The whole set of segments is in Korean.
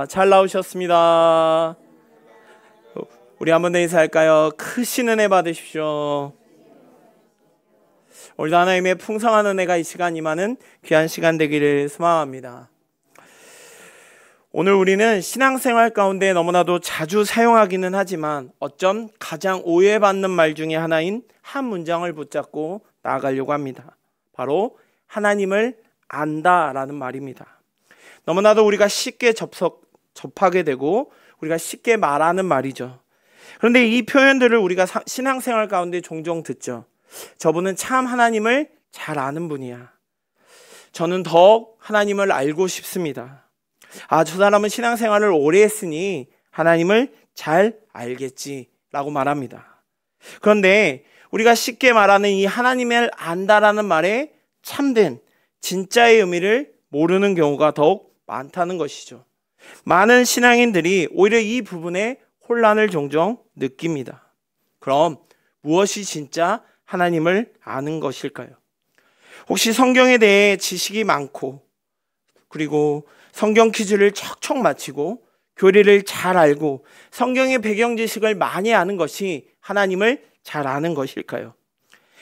잘 나오셨습니다. 우리 한번 더 인사할까요? 크신 은혜 받으십시오. 오늘도 하나님의 풍성한 은혜가 이 시간 임하는 귀한 시간 되기를 소망합니다. 오늘 우리는 신앙생활 가운데 너무나도 자주 사용하기는 하지만 어쩜 가장 오해받는 말 중에 하나인 한 문장을 붙잡고 나아가려고 합니다. 바로 하나님을 안다라는 말입니다. 너무나도 우리가 쉽게 접하게 되고 우리가 쉽게 말하는 말이죠. 그런데 이 표현들을 우리가 신앙생활 가운데 종종 듣죠. 저분은 참 하나님을 잘 아는 분이야. 저는 더욱 하나님을 알고 싶습니다. 저 사람은 신앙생활을 오래 했으니 하나님을 잘 알겠지라고 말합니다. 그런데 우리가 쉽게 말하는 이 하나님을 안다라는 말에 참된 진짜의 의미를 모르는 경우가 더욱 많다는 것이죠. 많은 신앙인들이 오히려 이 부분에 혼란을 종종 느낍니다. 그럼 무엇이 진짜 하나님을 아는 것일까요? 혹시 성경에 대해 지식이 많고 그리고 성경 퀴즈를 척척 마치고 교리를 잘 알고 성경의 배경 지식을 많이 아는 것이 하나님을 잘 아는 것일까요?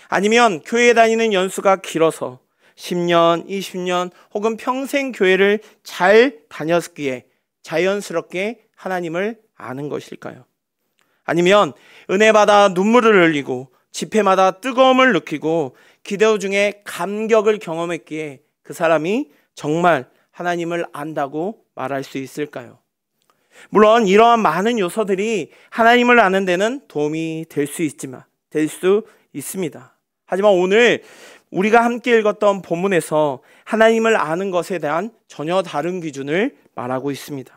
아니면 교회에 다니는 연수가 길어서 10년, 20년 혹은 평생 교회를 잘 다녔기에 자연스럽게 하나님을 아는 것일까요? 아니면 은혜받아 눈물을 흘리고 집회마다 뜨거움을 느끼고 기도 중에 감격을 경험했기에 그 사람이 정말 하나님을 안다고 말할 수 있을까요? 물론 이러한 많은 요소들이 하나님을 아는 데는 도움이 될 수 있습니다. 하지만 오늘 우리가 함께 읽었던 본문에서 하나님을 아는 것에 대한 전혀 다른 기준을 말하고 있습니다.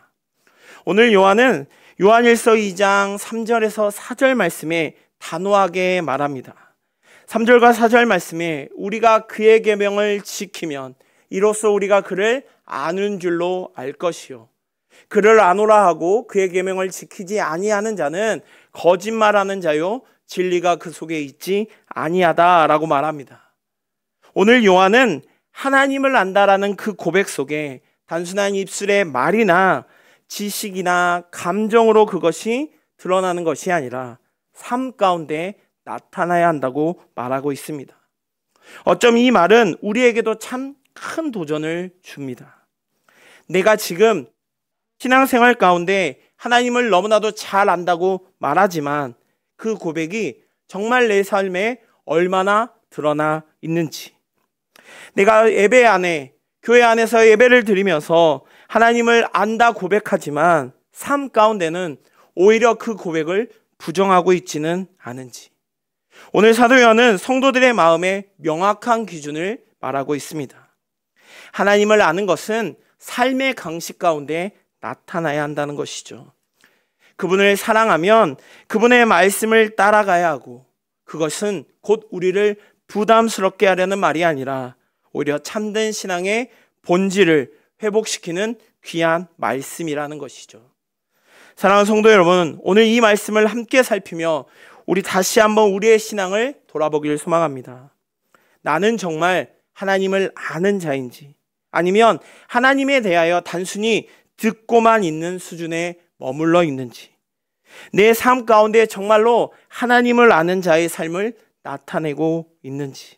오늘 요한은 요한일서 2장 3절에서 4절 말씀에 단호하게 말합니다. 3절과 4절 말씀에 우리가 그의 계명을 지키면 이로써 우리가 그를 아는 줄로 알 것이요 그를 아노라 하고 그의 계명을 지키지 아니하는 자는 거짓말하는 자요 진리가 그 속에 있지 아니하다라고 말합니다. 오늘 요한은 하나님을 안다라는 그 고백 속에 단순한 입술의 말이나 지식이나 감정으로 그것이 드러나는 것이 아니라 삶 가운데 나타나야 한다고 말하고 있습니다. 어쩜 이 말은 우리에게도 참 큰 도전을 줍니다. 내가 지금 신앙생활 가운데 하나님을 너무나도 잘 안다고 말하지만 그 고백이 정말 내 삶에 얼마나 드러나 있는지, 내가 예배 안에 교회 안에서 예배를 드리면서 하나님을 안다 고백하지만 삶 가운데는 오히려 그 고백을 부정하고 있지는 않은지, 오늘 사도 요한은 성도들의 마음에 명확한 기준을 말하고 있습니다. 하나님을 아는 것은 삶의 강식 가운데 나타나야 한다는 것이죠. 그분을 사랑하면 그분의 말씀을 따라가야 하고 그것은 곧 우리를 부담스럽게 하려는 말이 아니라 오히려 참된 신앙의 본질을 회복시키는 귀한 말씀이라는 것이죠. 사랑하는 성도 여러분, 오늘 이 말씀을 함께 살피며 우리 다시 한번 우리의 신앙을 돌아보기를 소망합니다. 나는 정말 하나님을 아는 자인지 아니면 하나님에 대하여 단순히 듣고만 있는 수준에 머물러 있는지, 내 삶 가운데 정말로 하나님을 아는 자의 삶을 나타내고 있는지,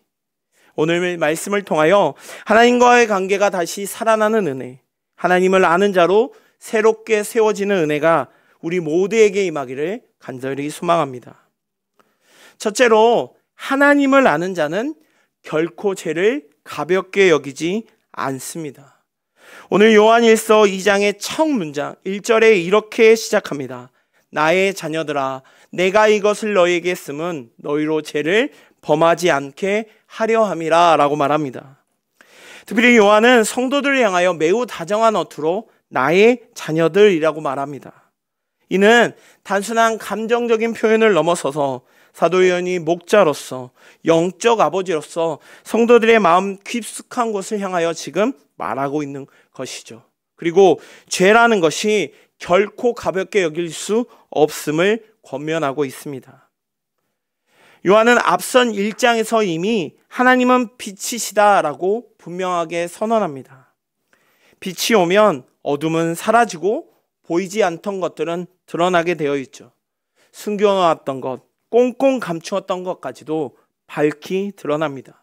오늘 말씀을 통하여 하나님과의 관계가 다시 살아나는 은혜, 하나님을 아는 자로 새롭게 세워지는 은혜가 우리 모두에게 임하기를 간절히 소망합니다. 첫째로 하나님을 아는 자는 결코 죄를 가볍게 여기지 않습니다. 오늘 요한일서 2장의 첫 문장 1절에 이렇게 시작합니다. 나의 자녀들아, 내가 이것을 너희에게 쓰면 너희로 죄를 범하지 않게 하려 함이라 라고 말합니다. 특별히 요한은 성도들을 향하여 매우 다정한 어투로 나의 자녀들이라고 말합니다. 이는 단순한 감정적인 표현을 넘어서서 사도 요한이 목자로서 영적 아버지로서 성도들의 마음 깊숙한 곳을 향하여 지금 말하고 있는 것이죠. 그리고 죄라는 것이 결코 가볍게 여길 수 없음을 권면하고 있습니다. 요한은 앞선 1장에서 이미 하나님은 빛이시다라고 분명하게 선언합니다. 빛이 오면 어둠은 사라지고 보이지 않던 것들은 드러나게 되어 있죠. 숨겨놓았던 것, 꽁꽁 감추었던 것까지도 밝히 드러납니다.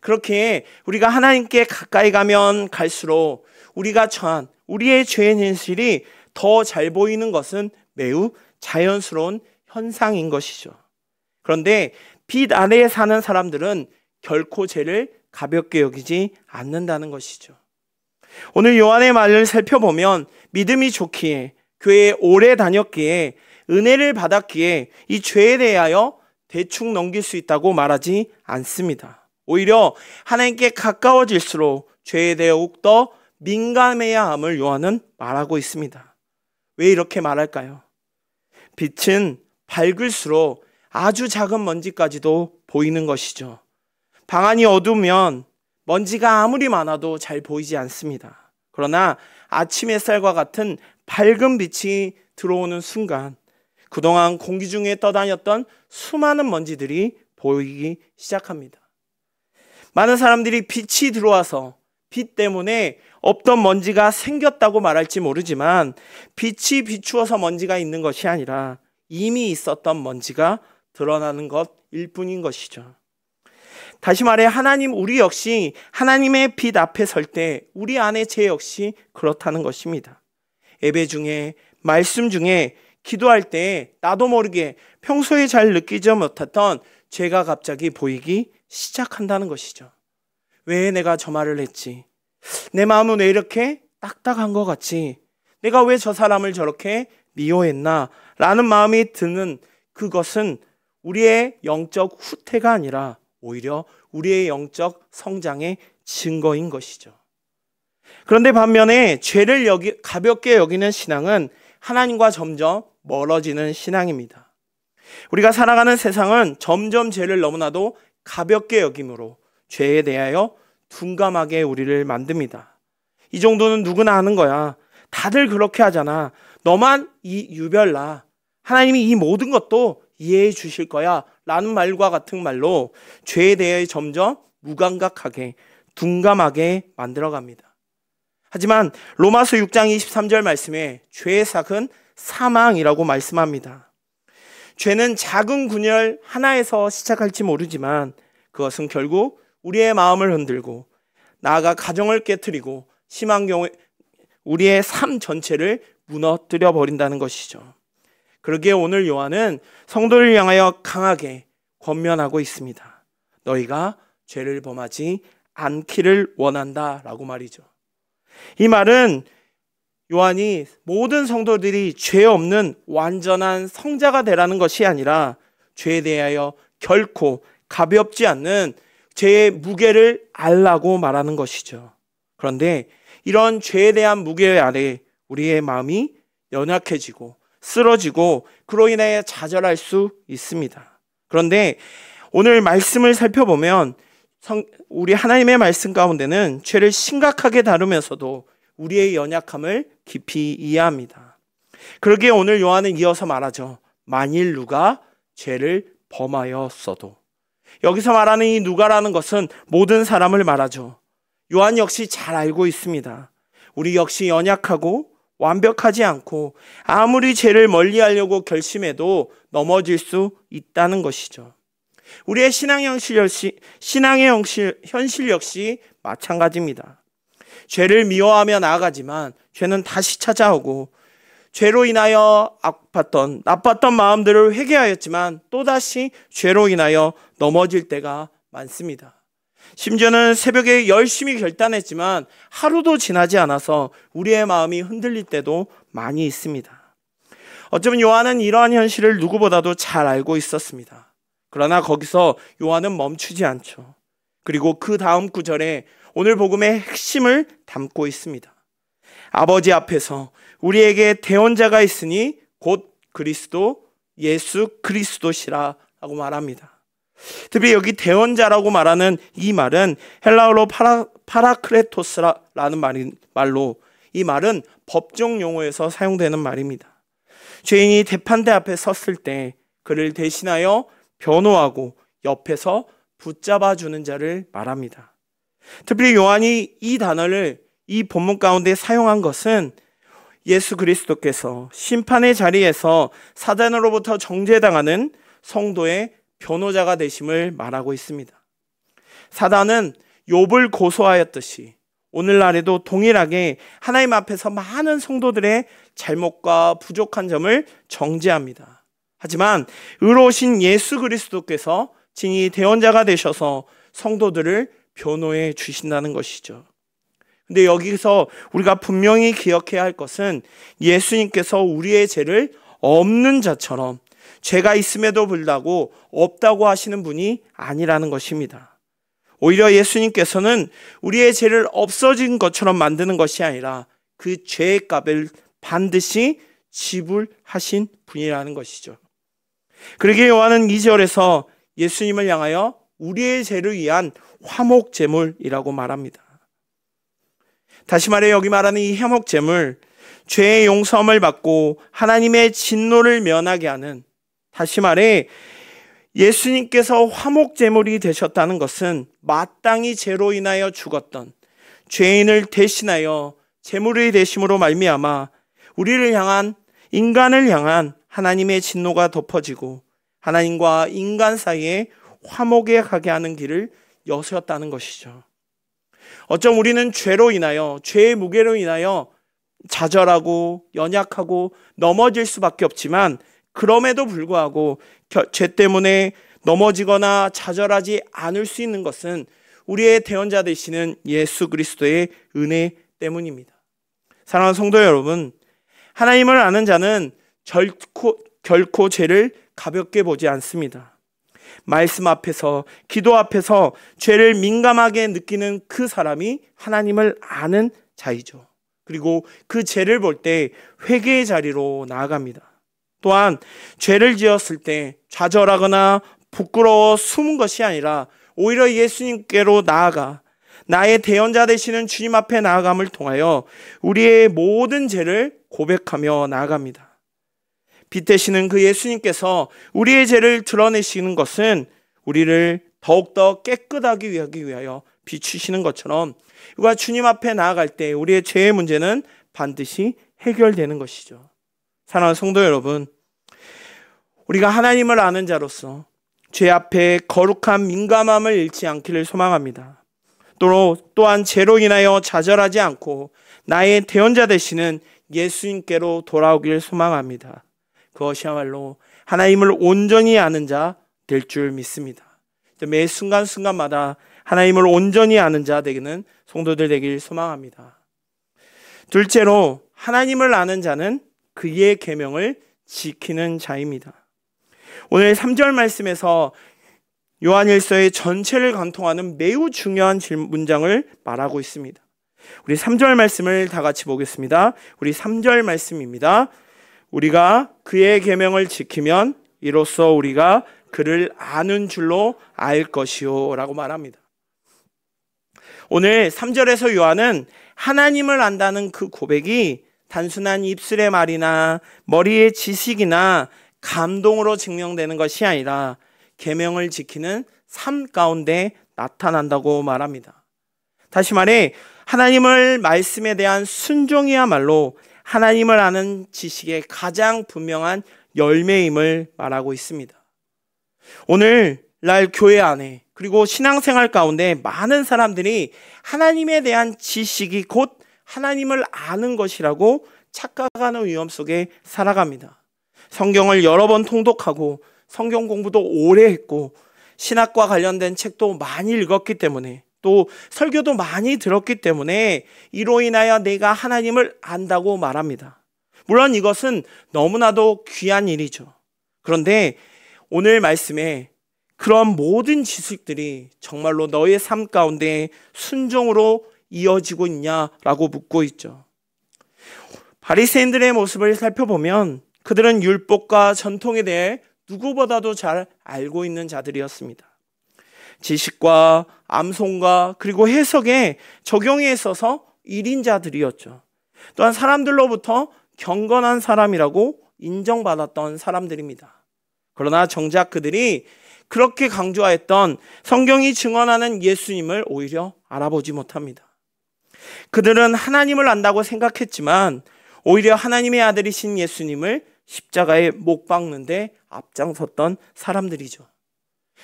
그렇게 우리가 하나님께 가까이 가면 갈수록 우리가 처한 우리의 죄의 현실이 더 잘 보이는 것은 매우 자연스러운 현상인 것이죠. 그런데 빛 아래에 사는 사람들은 결코 죄를 가볍게 여기지 않는다는 것이죠. 오늘 요한의 말을 살펴보면 믿음이 좋기에, 교회에 오래 다녔기에, 은혜를 받았기에 이 죄에 대하여 대충 넘길 수 있다고 말하지 않습니다. 오히려 하나님께 가까워질수록 죄에 대해 더욱 민감해야 함을 요한은 말하고 있습니다. 왜 이렇게 말할까요? 빛은 밝을수록 아주 작은 먼지까지도 보이는 것이죠. 방 안이 어두우면 먼지가 아무리 많아도 잘 보이지 않습니다. 그러나 아침 햇살과 같은 밝은 빛이 들어오는 순간 그동안 공기 중에 떠다녔던 수많은 먼지들이 보이기 시작합니다. 많은 사람들이 빛이 들어와서 빛 때문에 없던 먼지가 생겼다고 말할지 모르지만 빛이 비추어서 먼지가 있는 것이 아니라 이미 있었던 먼지가 드러나는 것일 뿐인 것이죠. 다시 말해 하나님 우리 역시 하나님의 빛 앞에 설 때 우리 안에 죄 역시 그렇다는 것입니다. 예배 중에 말씀 중에 기도할 때 나도 모르게 평소에 잘 느끼지 못했던 죄가 갑자기 보이기 시작한다는 것이죠. 왜 내가 저 말을 했지? 내 마음은 왜 이렇게 딱딱한 것 같지? 내가 왜 저 사람을 저렇게 미워했나? 라는 마음이 드는 그것은 우리의 영적 후퇴가 아니라 오히려 우리의 영적 성장의 증거인 것이죠. 그런데 반면에 죄를 가볍게 여기는 신앙은 하나님과 점점 멀어지는 신앙입니다. 우리가 살아가는 세상은 점점 죄를 너무나도 가볍게 여김으로 죄에 대하여 둔감하게 우리를 만듭니다. 이 정도는 누구나 아는 거야. 다들 그렇게 하잖아. 너만 유별나. 하나님이 이 모든 것도 이해해 주실 거야 라는 말과 같은 말로 죄에 대해 점점 무감각하게 둔감하게 만들어갑니다. 하지만 로마서 6장 23절 말씀에 죄의 삭은 사망이라고 말씀합니다. 죄는 작은 균열 하나에서 시작할지 모르지만 그것은 결국 우리의 마음을 흔들고 나아가 가정을 깨트리고 심한 경우에 우리의 삶 전체를 무너뜨려 버린다는 것이죠. 그러기에 오늘 요한은 성도를 향하여 강하게 권면하고 있습니다. 너희가 죄를 범하지 않기를 원한다 라고 말이죠. 이 말은 요한이 모든 성도들이 죄 없는 완전한 성자가 되라는 것이 아니라 죄에 대하여 결코 가볍지 않는 죄의 무게를 알라고 말하는 것이죠. 그런데 이런 죄에 대한 무게 아래 우리의 마음이 연약해지고 쓰러지고 그로 인해 좌절할 수 있습니다. 그런데 오늘 말씀을 살펴보면 우리 하나님의 말씀 가운데는 죄를 심각하게 다루면서도 우리의 연약함을 깊이 이해합니다. 그러기에 오늘 요한은 이어서 말하죠. 만일 누가 죄를 범하였어도. 여기서 말하는 이 누가라는 것은 모든 사람을 말하죠. 요한 역시 잘 알고 있습니다. 우리 역시 연약하고 완벽하지 않고 아무리 죄를 멀리하려고 결심해도 넘어질 수 있다는 것이죠. 우리의 신앙의 현실 역시 마찬가지입니다. 죄를 미워하며 나아가지만 죄는 다시 찾아오고 죄로 인하여 나빴던 마음들을 회개하였지만 또다시 죄로 인하여 넘어질 때가 많습니다. 심지어는 새벽에 열심히 결단했지만 하루도 지나지 않아서 우리의 마음이 흔들릴 때도 많이 있습니다. 어쩌면 요한은 이러한 현실을 누구보다도 잘 알고 있었습니다. 그러나 거기서 요한은 멈추지 않죠. 그리고 그 다음 구절에 오늘 복음의 핵심을 담고 있습니다. 아버지 앞에서 우리에게 대언자가 있으니 곧 그리스도 예수 그리스도시라 라고 말합니다. 특히 여기 대언자라고 말하는 이 말은 헬라어로 파라크레토스라는 말로 이 말은 법정 용어에서 사용되는 말입니다. 죄인이 재판대 앞에 섰을 때 그를 대신하여 변호하고 옆에서 붙잡아 주는 자를 말합니다. 특히 요한이 이 단어를 이 본문 가운데 사용한 것은 예수 그리스도께서 심판의 자리에서 사단으로부터 정죄당하는 성도의 변호자가 되심을 말하고 있습니다. 사단은 욥을 고소하였듯이 오늘날에도 동일하게 하나님 앞에서 많은 성도들의 잘못과 부족한 점을 정죄합니다. 하지만 의로우신 예수 그리스도께서 진히 대언자가 되셔서 성도들을 변호해 주신다는 것이죠. 근데 여기서 우리가 분명히 기억해야 할 것은 예수님께서 우리의 죄를 없는 자처럼 죄가 있음에도 불구하고 없다고 하시는 분이 아니라는 것입니다. 오히려 예수님께서는 우리의 죄를 없어진 것처럼 만드는 것이 아니라 그 죄의 값을 반드시 지불하신 분이라는 것이죠. 그러기에 요한은 2절에서 예수님을 향하여 우리의 죄를 위한 화목제물이라고 말합니다. 다시 말해 여기 말하는 이 화목제물, 죄의 용서함을 받고 하나님의 진노를 면하게 하는, 다시 말해 예수님께서 화목제물이 되셨다는 것은 마땅히 죄로 인하여 죽었던 죄인을 대신하여 제물이 되심으로 말미암아 우리를 향한, 인간을 향한 하나님의 진노가 덮어지고 하나님과 인간 사이에 화목에 가게 하는 길을 여셨다는 것이죠. 어쩜 우리는 죄로 인하여, 죄의 무게로 인하여 좌절하고 연약하고 넘어질 수밖에 없지만, 그럼에도 불구하고 죄 때문에 넘어지거나 좌절하지 않을 수 있는 것은 우리의 대언자 되시는 예수 그리스도의 은혜 때문입니다. 사랑하는 성도 여러분, 하나님을 아는 자는 결코 죄를 가볍게 보지 않습니다. 말씀 앞에서, 기도 앞에서 죄를 민감하게 느끼는 그 사람이 하나님을 아는 자이죠. 그리고 그 죄를 볼 때 회개의 자리로 나아갑니다. 또한 죄를 지었을 때 좌절하거나 부끄러워 숨은 것이 아니라 오히려 예수님께로 나아가 나의 대언자 되시는 주님 앞에 나아감을 통하여 우리의 모든 죄를 고백하며 나아갑니다. 빛 되시는 그 예수님께서 우리의 죄를 드러내시는 것은 우리를 더욱더 깨끗하게 하기 위하여 비추시는 것처럼, 우리가 주님 앞에 나아갈 때 우리의 죄의 문제는 반드시 해결되는 것이죠. 사랑하는 성도 여러분, 우리가 하나님을 아는 자로서 죄 앞에 거룩한 민감함을 잃지 않기를 소망합니다. 또한 죄로 인하여 좌절하지 않고 나의 대언자 되시는 예수님께로 돌아오기를 소망합니다. 그것이야말로 하나님을 온전히 아는 자 될 줄 믿습니다. 매 순간순간마다 하나님을 온전히 아는 자 되기는 성도들 되길 소망합니다. 둘째로, 하나님을 아는 자는 그의 계명을 지키는 자입니다. 오늘 3절 말씀에서 요한일서의 전체를 관통하는 매우 중요한 문장을 말하고 있습니다. 우리 3절 말씀을 다 같이 보겠습니다. 우리 3절 말씀입니다. 우리가 그의 계명을 지키면 이로써 우리가 그를 아는 줄로 알 것이요 라고 말합니다. 오늘 3절에서 요한은 하나님을 안다는 그 고백이 단순한 입술의 말이나 머리의 지식이나 감동으로 증명되는 것이 아니라 계명을 지키는 삶 가운데 나타난다고 말합니다. 다시 말해 하나님을 말씀에 대한 순종이야말로 하나님을 아는 지식의 가장 분명한 열매임을 말하고 있습니다. 오늘날 교회 안에 그리고 신앙생활 가운데 많은 사람들이 하나님에 대한 지식이 곧 하나님을 아는 것이라고 착각하는 위험 속에 살아갑니다. 성경을 여러 번 통독하고 성경 공부도 오래 했고 신학과 관련된 책도 많이 읽었기 때문에 또 설교도 많이 들었기 때문에 이로 인하여 내가 하나님을 안다고 말합니다. 물론 이것은 너무나도 귀한 일이죠. 그런데 오늘 말씀에 그런 모든 지식들이 정말로 너의 삶 가운데 순종으로 이어지고 있냐라고 묻고 있죠. 바리새인들의 모습을 살펴보면 그들은 율법과 전통에 대해 누구보다도 잘 알고 있는 자들이었습니다. 지식과 암송과 그리고 해석에 적용에 있어서 1인자들이었죠. 또한 사람들로부터 경건한 사람이라고 인정받았던 사람들입니다. 그러나 정작 그들이 그렇게 강조하였던 성경이 증언하는 예수님을 오히려 알아보지 못합니다. 그들은 하나님을 안다고 생각했지만 오히려 하나님의 아들이신 예수님을 십자가에 못 박는데 앞장섰던 사람들이죠.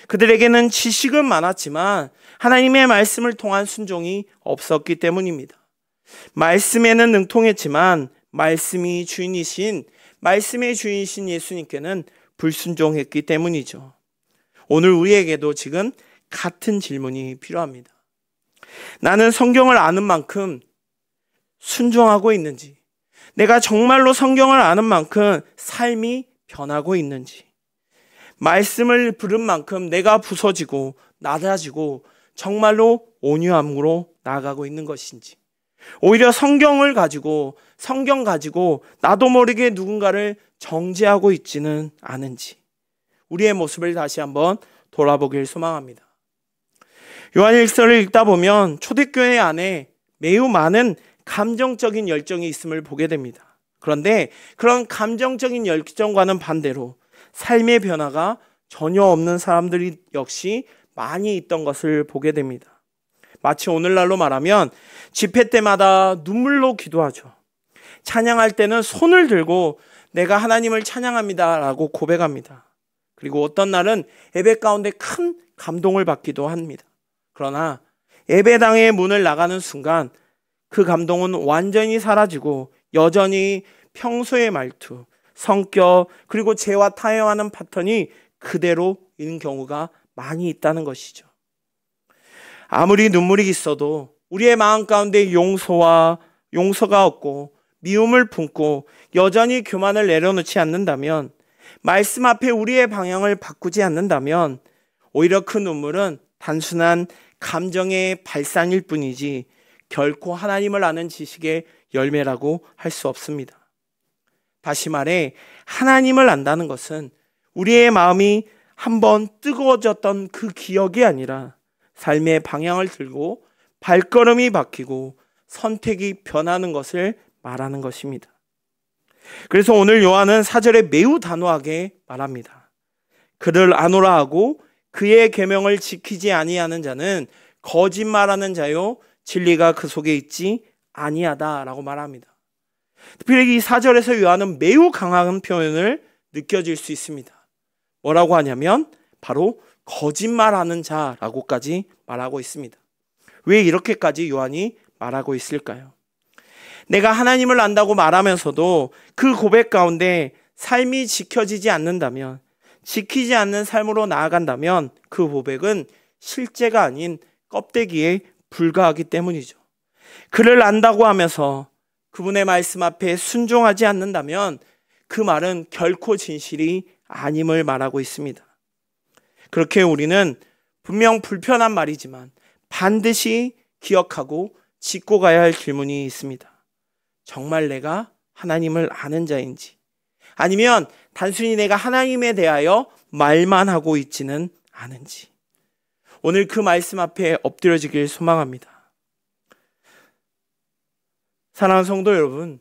그들에게는 지식은 많았지만 하나님의 말씀을 통한 순종이 없었기 때문입니다. 말씀에는 능통했지만 말씀의 주인이신 예수님께는 불순종했기 때문이죠. 오늘 우리에게도 지금 같은 질문이 필요합니다. 나는 성경을 아는 만큼 순종하고 있는지, 내가 정말로 성경을 아는 만큼 삶이 변하고 있는지, 말씀을 들은 만큼 내가 부서지고 낮아지고 정말로 온유함으로 나아가고 있는 것인지, 오히려 성경 가지고 나도 모르게 누군가를 정죄하고 있지는 않은지, 우리의 모습을 다시 한번 돌아보길 소망합니다. 요한일서를 읽다 보면 초대교회 안에 매우 많은 감정적인 열정이 있음을 보게 됩니다. 그런데 그런 감정적인 열정과는 반대로 삶의 변화가 전혀 없는 사람들이 역시 많이 있던 것을 보게 됩니다. 마치 오늘날로 말하면 집회 때마다 눈물로 기도하죠. 찬양할 때는 손을 들고 내가 하나님을 찬양합니다 라고 고백합니다. 그리고 어떤 날은 예배 가운데 큰 감동을 받기도 합니다. 그러나 예배당의 문을 나가는 순간 그 감동은 완전히 사라지고 여전히 평소의 말투, 성격, 그리고 죄와 타협하는 패턴이 그대로인 경우가 많이 있다는 것이죠. 아무리 눈물이 있어도 우리의 마음 가운데 용서가 없고 미움을 품고 여전히 교만을 내려놓지 않는다면, 말씀 앞에 우리의 방향을 바꾸지 않는다면 오히려 그 눈물은 단순한 감정의 발산일 뿐이지 결코 하나님을 아는 지식의 열매라고 할 수 없습니다. 다시 말해 하나님을 안다는 것은 우리의 마음이 한번 뜨거워졌던 그 기억이 아니라 삶의 방향을 들고 발걸음이 바뀌고 선택이 변하는 것을 말하는 것입니다. 그래서 오늘 요한은 4절에 매우 단호하게 말합니다. 그를 아노라 하고 그의 계명을 지키지 아니하는 자는 거짓말하는 자요 진리가 그 속에 있지 아니하다라고 말합니다. 특별히 이 4절에서 요한은 매우 강한 표현을 느껴질 수 있습니다. 뭐라고 하냐면 바로 거짓말하는 자라고까지 말하고 있습니다. 왜 이렇게까지 요한이 말하고 있을까요? 내가 하나님을 안다고 말하면서도 그 고백 가운데 삶이 지켜지지 않는다면, 지키지 않는 삶으로 나아간다면 그 고백은 실제가 아닌 껍데기에 불과하기 때문이죠. 그를 안다고 하면서 그분의 말씀 앞에 순종하지 않는다면 그 말은 결코 진실이 아님을 말하고 있습니다. 그렇게 우리는 분명 불편한 말이지만 반드시 기억하고 짚고 가야 할 질문이 있습니다. 정말 내가 하나님을 아는 자인지, 아니면 단순히 내가 하나님에 대하여 말만 하고 있지는 않은지, 오늘 그 말씀 앞에 엎드려지길 소망합니다. 사랑하는 성도 여러분,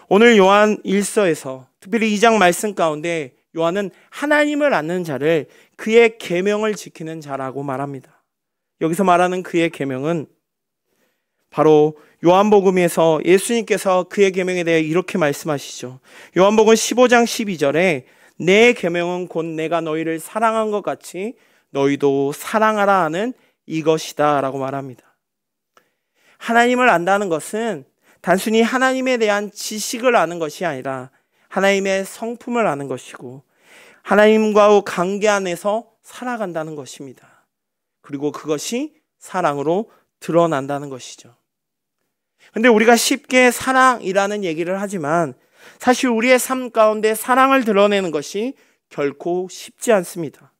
오늘 요한 1서에서 특별히 2장 말씀 가운데 요한은 하나님을 아는 자를 그의 계명을 지키는 자라고 말합니다. 여기서 말하는 그의 계명은 바로 요한복음에서 예수님께서 그의 계명에 대해 이렇게 말씀하시죠. 요한복음 15장 12절에 내 계명은 곧 내가 너희를 사랑한 것 같이 너희도 사랑하라 하는 이것이다 라고 말합니다. 하나님을 안다는 것은 단순히 하나님에 대한 지식을 아는 것이 아니라 하나님의 성품을 아는 것이고 하나님과의 관계 안에서 살아간다는 것입니다. 그리고 그것이 사랑으로 드러난다는 것이죠. 근데 우리가 쉽게 사랑이라는 얘기를 하지만 사실 우리의 삶 가운데 사랑을 드러내는 것이 결코 쉽지 않습니다.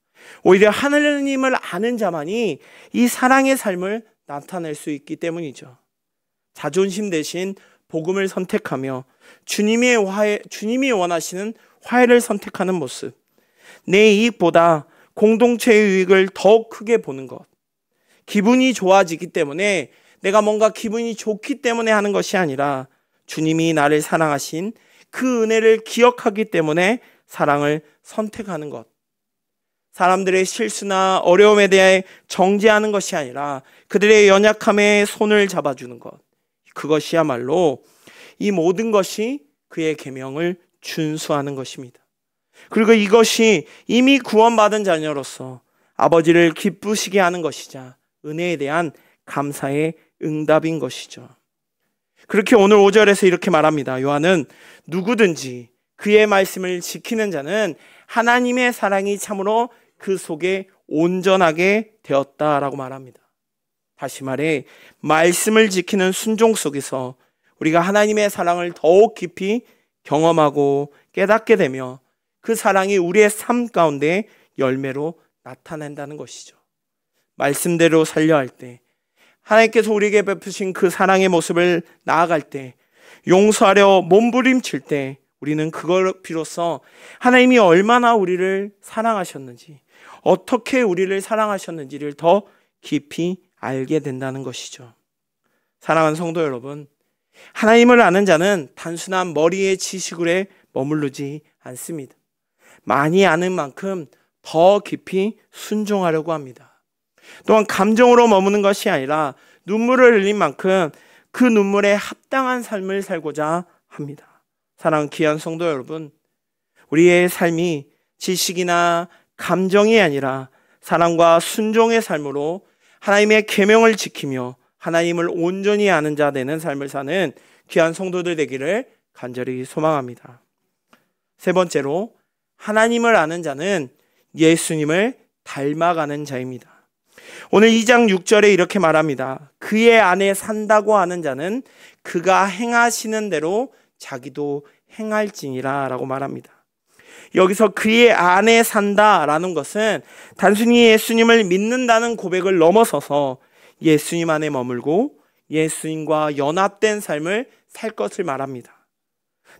오히려 하나님을 아는 자만이 이 사랑의 삶을 나타낼 수 있기 때문이죠. 자존심 대신 복음을 선택하며 주님이 원하시는 화해를 선택하는 모습, 내 이익보다 공동체의 유익을 더욱 크게 보는 것, 기분이 좋아지기 때문에 내가 뭔가 기분이 좋기 때문에 하는 것이 아니라 주님이 나를 사랑하신 그 은혜를 기억하기 때문에 사랑을 선택하는 것, 사람들의 실수나 어려움에 대해 정죄하는 것이 아니라 그들의 연약함에 손을 잡아주는 것, 그것이야말로 이 모든 것이 그의 계명을 준수하는 것입니다. 그리고 이것이 이미 구원받은 자녀로서 아버지를 기쁘시게 하는 것이자 은혜에 대한 감사의 응답인 것이죠. 그렇게 오늘 5절에서 이렇게 말합니다. 요한은 누구든지 그의 말씀을 지키는 자는 하나님의 사랑이 참으로 그 속에 온전하게 되었다라고 말합니다. 다시 말해 말씀을 지키는 순종 속에서 우리가 하나님의 사랑을 더욱 깊이 경험하고 깨닫게 되며 그 사랑이 우리의 삶 가운데 열매로 나타낸다는 것이죠. 말씀대로 살려 할 때, 하나님께서 우리에게 베푸신 그 사랑의 모습을 나아갈 때, 용서하려 몸부림칠 때 우리는 그걸 비로소 하나님이 얼마나 우리를 사랑하셨는지, 어떻게 우리를 사랑하셨는지를 더 깊이 알게 된다는 것이죠. 사랑하는 성도 여러분, 하나님을 아는 자는 단순한 머리의 지식으로 머무르지 않습니다. 많이 아는 만큼 더 깊이 순종하려고 합니다. 또한 감정으로 머무는 것이 아니라 눈물을 흘린 만큼 그 눈물에 합당한 삶을 살고자 합니다. 사랑하는 귀한 성도 여러분, 우리의 삶이 지식이나 감정이 아니라 사랑과 순종의 삶으로 하나님의 계명을 지키며 하나님을 온전히 아는 자 되는 삶을 사는 귀한 성도들 되기를 간절히 소망합니다. 세 번째로, 하나님을 아는 자는 예수님을 닮아가는 자입니다. 오늘 2장 6절에 이렇게 말합니다. 그의 안에 산다고 하는 자는 그가 행하시는 대로 자기도 행할지니라 라고 말합니다. 여기서 그의 안에 산다라는 것은 단순히 예수님을 믿는다는 고백을 넘어서서 예수님 안에 머물고 예수님과 연합된 삶을 살 것을 말합니다.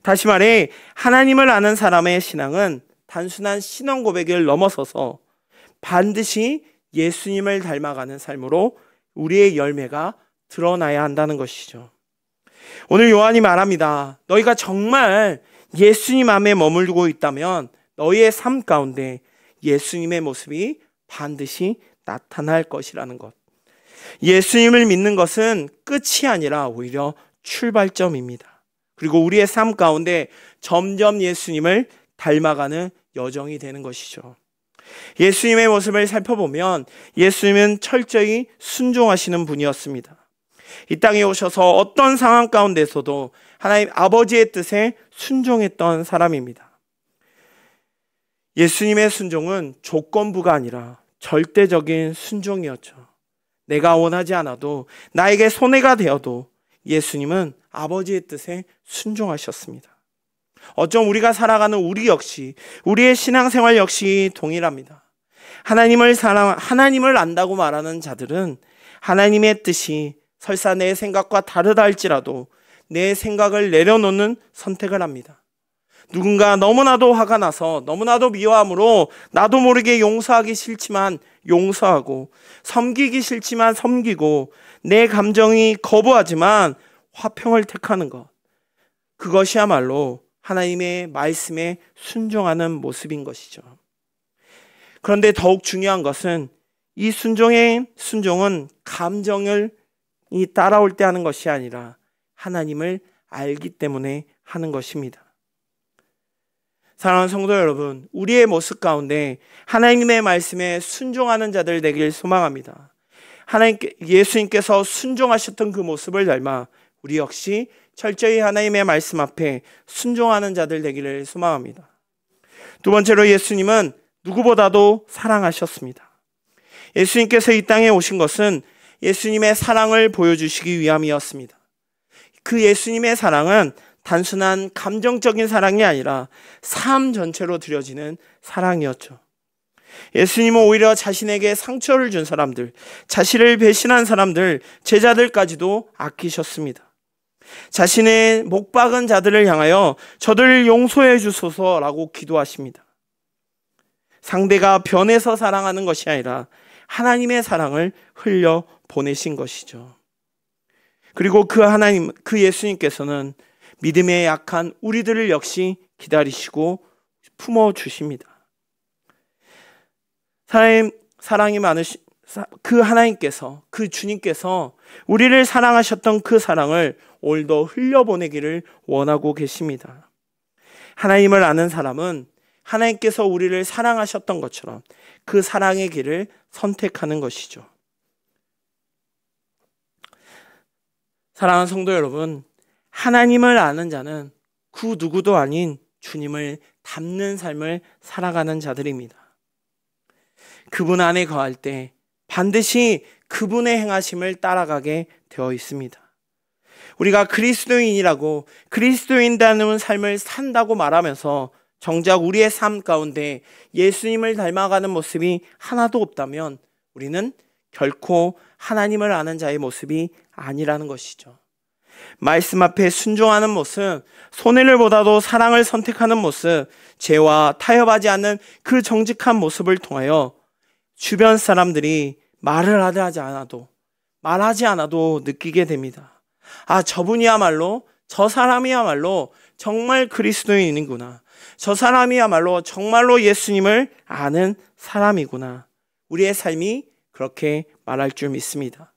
다시 말해 하나님을 아는 사람의 신앙은 단순한 신앙 고백을 넘어서서 반드시 예수님을 닮아가는 삶으로 우리의 열매가 드러나야 한다는 것이죠. 오늘 요한이 말합니다. 너희가 정말 예수님 안에 머물고 있다면 너희의 삶 가운데 예수님의 모습이 반드시 나타날 것이라는 것. 예수님을 믿는 것은 끝이 아니라 오히려 출발점입니다. 그리고 우리의 삶 가운데 점점 예수님을 닮아가는 여정이 되는 것이죠. 예수님의 모습을 살펴보면 예수님은 철저히 순종하시는 분이었습니다. 이 땅에 오셔서 어떤 상황 가운데서도 하나님 아버지의 뜻에 순종했던 사람입니다. 예수님의 순종은 조건부가 아니라 절대적인 순종이었죠. 내가 원하지 않아도 나에게 손해가 되어도 예수님은 아버지의 뜻에 순종하셨습니다. 어쩜 우리가 살아가는 우리 역시, 우리의 신앙생활 역시 동일합니다. 하나님을 안다고 말하는 자들은 하나님의 뜻이 설사 내 생각과 다르다 할지라도 내 생각을 내려놓는 선택을 합니다. 누군가 너무나도 화가 나서 너무나도 미워함으로 나도 모르게 용서하기 싫지만 용서하고, 섬기기 싫지만 섬기고, 내 감정이 거부하지만 화평을 택하는 것, 그것이야말로 하나님의 말씀에 순종하는 모습인 것이죠. 그런데 더욱 중요한 것은 이 순종은 감정을 따라올 때 하는 것이 아니라 하나님을 알기 때문에 하는 것입니다. 사랑하는 성도 여러분, 우리의 모습 가운데 하나님의 말씀에 순종하는 자들 되길 소망합니다. 예수님께서 순종하셨던 그 모습을 닮아 우리 역시 철저히 하나님의 말씀 앞에 순종하는 자들 되기를 소망합니다. 두 번째로, 예수님은 누구보다도 사랑하셨습니다. 예수님께서 이 땅에 오신 것은 예수님의 사랑을 보여주시기 위함이었습니다. 그 예수님의 사랑은 단순한 감정적인 사랑이 아니라 삶 전체로 드려지는 사랑이었죠. 예수님은 오히려 자신에게 상처를 준 사람들, 자신을 배신한 사람들, 제자들까지도 아끼셨습니다. 자신의 목 박은 자들을 향하여 저들을 용서해 주소서라고 기도하십니다. 상대가 변해서 사랑하는 것이 아니라 하나님의 사랑을 흘려 보내신 것이죠. 그리고 그 예수님께서는 믿음에 약한 우리들을 역시 기다리시고 품어주십니다. 사랑이 많으신 그 하나님께서, 그 주님께서 우리를 사랑하셨던 그 사랑을 오늘도 흘려보내기를 원하고 계십니다. 하나님을 아는 사람은 하나님께서 우리를 사랑하셨던 것처럼 그 사랑의 길을 선택하는 것이죠. 사랑하는 성도 여러분, 하나님을 아는 자는 그 누구도 아닌 주님을 닮는 삶을 살아가는 자들입니다. 그분 안에 거할 때 반드시 그분의 행하심을 따라가게 되어 있습니다. 우리가 그리스도인이라고 그리스도인다는 삶을 산다고 말하면서 정작 우리의 삶 가운데 예수님을 닮아가는 모습이 하나도 없다면 우리는 결코 하나님을 아는 자의 모습이 아니라는 것이죠. 말씀 앞에 순종하는 모습, 손해를 보다도 사랑을 선택하는 모습, 죄와 타협하지 않는 그 정직한 모습을 통하여 주변 사람들이 말하지 않아도 느끼게 됩니다. 아, 저분이야말로, 저 사람이야말로 정말 그리스도인이구나. 저 사람이야말로 정말로 예수님을 아는 사람이구나. 우리의 삶이 그렇게 말할 줄 믿습니다.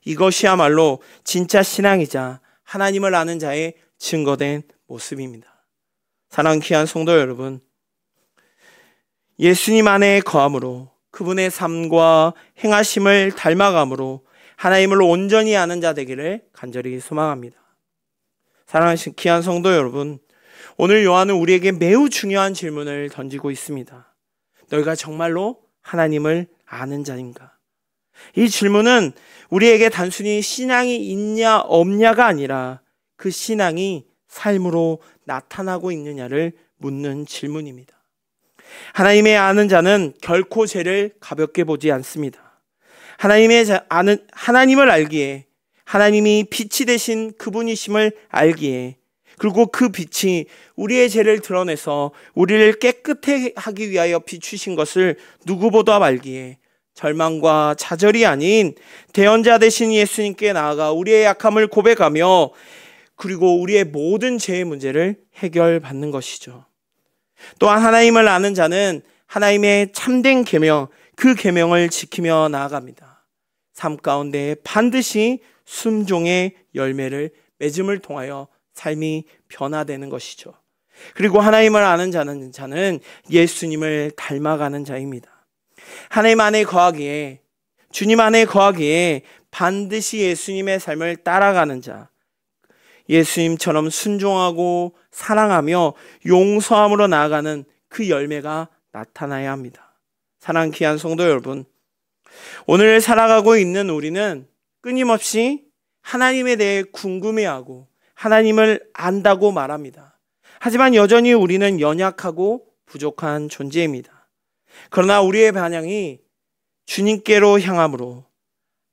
이것이야말로 진짜 신앙이자 하나님을 아는 자의 증거된 모습입니다. 사랑하는 귀한 성도 여러분, 예수님 안에 거함으로 그분의 삶과 행하심을 닮아감으로 하나님을 온전히 아는 자 되기를 간절히 소망합니다. 사랑하는 귀한 성도 여러분, 오늘 요한은 우리에게 매우 중요한 질문을 던지고 있습니다. 너희가 정말로 하나님을 아는 자인가? 이 질문은 우리에게 단순히 신앙이 있냐 없냐가 아니라 그 신앙이 삶으로 나타나고 있느냐를 묻는 질문입니다. 하나님의 아는 자는 결코 죄를 가볍게 보지 않습니다. 하나님을 알기에, 하나님이 빛이 되신 그분이심을 알기에, 그리고 그 빛이 우리의 죄를 드러내서 우리를 깨끗하게 하기 위하여 비추신 것을 누구보다 알기에 절망과 좌절이 아닌 대언자 되신 예수님께 나아가 우리의 약함을 고백하며 그리고 우리의 모든 죄의 문제를 해결받는 것이죠. 또한 하나님을 아는 자는 하나님의 참된 계명, 그 계명을 지키며 나아갑니다. 삶 가운데 반드시 순종의 열매를 맺음을 통하여 삶이 변화되는 것이죠. 그리고 하나님을 아는 자는 예수님을 닮아가는 자입니다. 하나님 안에 거하기에, 주님 안에 거하기에 반드시 예수님의 삶을 따라가는 자, 예수님처럼 순종하고 사랑하며 용서함으로 나아가는 그 열매가 나타나야 합니다. 사랑하는 귀한 성도 여러분, 오늘 살아가고 있는 우리는 끊임없이 하나님에 대해 궁금해하고 하나님을 안다고 말합니다. 하지만 여전히 우리는 연약하고 부족한 존재입니다. 그러나 우리의 반향이 주님께로 향함으로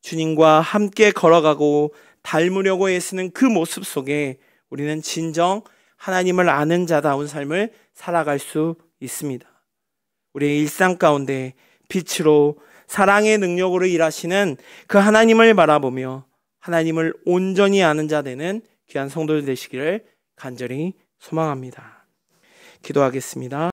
주님과 함께 걸어가고 닮으려고 애쓰는 그 모습 속에 우리는 진정 하나님을 아는 자다운 삶을 살아갈 수 있습니다. 우리의 일상 가운데 빛으로 사랑의 능력으로 일하시는 그 하나님을 바라보며 하나님을 온전히 아는 자 되는 귀한 성도들 되시기를 간절히 소망합니다. 기도하겠습니다.